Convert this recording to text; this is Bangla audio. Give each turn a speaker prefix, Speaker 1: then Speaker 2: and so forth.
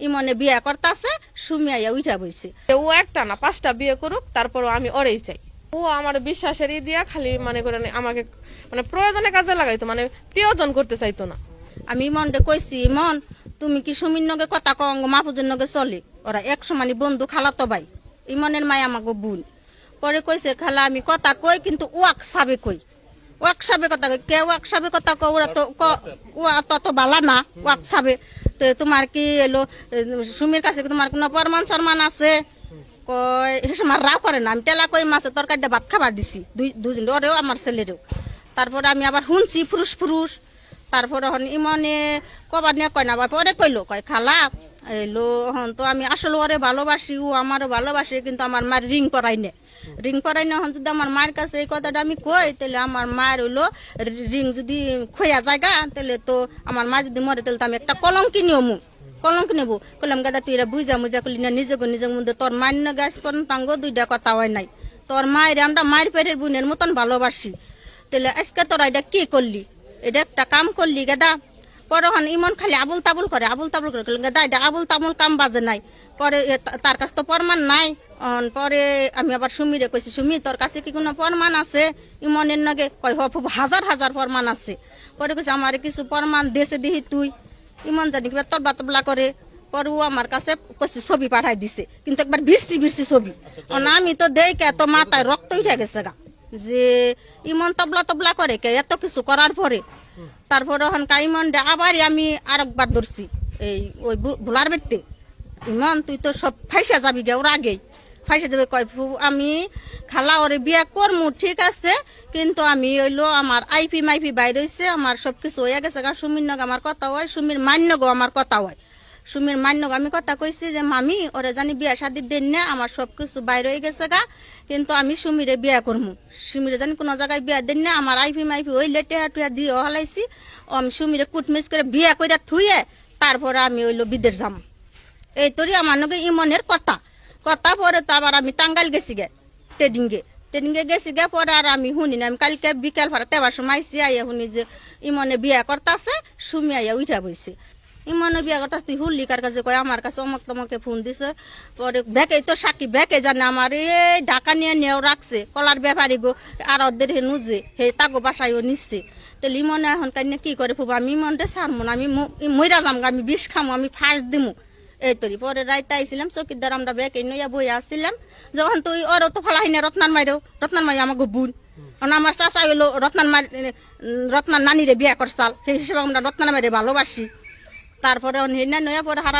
Speaker 1: ইমনে বিয়ে করতেছে, সুমি আইয়া উঠা বইছে।
Speaker 2: ও একটা না 5টা বিয়ে করুক, তারপরও আমি ওরেই চাই। ও আমার বিশ্বাসের দিয়া খালি মানে করেন আমাকে মানে প্রয়োজনে কাজে লাগাইতো, মানে প্রিয়জন করতে চাইতো না।
Speaker 1: আমি ইমনরে কইছি, ইমন তুমি কি সুমির নগে কথা কঙ্গ মাহফুজের নগে চলে, ওরা এক সমানি বন্ধু, খালাতো ভাই। ইমনের মায় আমাকে বোন। পরে কইছে খালা আমি কথা কই, কিন্তু ওয়াক সাবে কই, ওয়াক সাবে কথা কই। কে ওয়াক সাবে কথা কই? ওরা তো ওয়া তত বালা না ওয়াক সাবে। তো তোমার কি এলো সুমির কাছে তোমার কোনো প্রমাণ সরমান আছে? কয় হে সময় রাও করে না। আমি টেলা কই মাছের তরকারিটা ভাত খাবার দিছি দুজন, ওরেও আমার ছেলেরেও। তারপরে আমি আবার শুনছি ফুরুস ফুরুস। তারপরে হন ইমনে কবার নিয়ে কয় না, পরে কইলো কয় খালা এলো হন তো আমি আসলে ওরে ভালোবাসি, ও আমারও ভালোবাসে, কিন্তু আমার মার রিং পরাই নে, রিং পরাই না। হন যদি আমার মায়ের কাছে এই কথাটা আমি কই, তাহলে আমার মায়ের হইলো রিং যদি খোয়া জায়গা, তাহলে তো আমার মা যদি মরে, তাহলে তো আমি একটা কলঙ্কি নিয়মু, কলঙ্কি নেবো। কইলাম গাদা তুই এরা বুঝা মুজা করলি না, নিজের মধ্যে তোর মান্য গাছ তাঙ্গ দুইটা কথা হয় নাই। তোর মায়ের আমরা মায়ের পেটের বোনের মতন ভালোবাসি, তাহলে আজকে তোরা এটা কি করলি? এটা একটা কাম করলি গাদা। পরে হন ইমন খালি আবুল তাবুল করে, আবুল তাবুল করে। গাদা এটা আবুল তাবুল কাম বাজে নাই। পরে তার কাছে তো প্রমাণ নাই। পরে আমি আবার সুমিরে কইছি, সুমি তোর কাছে কি কোনো প্রমাণ আছে ইমনের নগে? কয় খুব হাজার হাজার প্রমাণ আছে। পরে কইছে আমার কিছু প্রমাণ দেশে দিহি তুই। ইমন জানি কিবা তবলা তবলা করে। পরে ও আমার কাছে কইছে ছবি পাঠাই দিছে, কিন্তু একবার ভিড়ছি ভিড়ছি ছবি। আমি তো দেখে এত মাথায় রক্ত উঠে গেছে গা, যে ইমন তবলা তবলা করে কে এত কিছু করার পরে। তারপরে হন ইমন আবার আমি আরেকবার ধরছি এই ওই ভোলার বেতে, ইমন তুই তো সব ফাইসা যাবি গে, ওর আগেই ফাইসা যাবে। কয় আমি খালা ওরে বিয়ে করমু ঠিক আছে, কিন্তু আমি হইলো আমার আইপি মাইপি বাইর হইছে, আমার সব কিছু হয়ে গেছে গা। সুমির নগ আমার কথা হয়, সুমির মান্য গো আমার কথা হয়। সুমির মান্য আমি কথা কইছি যে মামি ওরে জানি বিয়ে শাদি দেন না, আমার সব কিছু বাইর হয়ে গেছে গা, কিন্তু আমি সুমিরে বিয়ে করমু। সুমিরে জানি কোনো জায়গায় বিয়ে দেন না, আমার আইপি মাইপি ওই লেটে টুয়া দিয়ে হলাইছি। আমি সুমিরে কুটমিস করে বিয়ে করে থুয়ে তারপরে আমি হইলো বিদেশ যাম। এই তোরই আমার নগে ইমনের কথা। পরে তো আবার আমি টাঙ্গাইল গেছি গে ট্রেডিংয়ে গেছি গে। পরে আর আমি শুনি না, আমি কালকে বিকেল ভাড়া তেবার সময় আইসি, আইয়া শুনি যে ইমনে বিয়ে করতেছে, সুমি আইয়া উঠা বইছে। ইমনে বিয়ে করতেছে তুই হুল্লি কার কাছে? কয় আমার কাছে অমক তমকে ফোন দিছে। পরে ব্যাকে তো সাক্ষী ব্যাকে জানে আমার এই ঢাকা নিয়ে নেও রাখছে, কলার ব্যাপারী গো আর ওদের হে নুজে হে তাগো বাসায়ও নিচ্ছে। তাহলে ইমনে এখন কাইনে কি করে ফুবা? আমি ইমনটা ছাড়বো না, আমি মইরা যামগা, আমি বিষ খামো, আমি ফাঁস দিমু। এই তরি পরে রাইতে আইছিলাম চকিদার আমরা ব্যাগ নইয়া বই আসছিলাম, যখন তুই ওরও তো ফালাই না রত্নার মাই আমাকে বোন। আমার চাচা হইলো রত্নার নানিরে বিয়ে করছাল, সেই হিসেবে আমরা রত্নার মাইরে ভালোবাসি। তারপরে নইয়া পরে হারা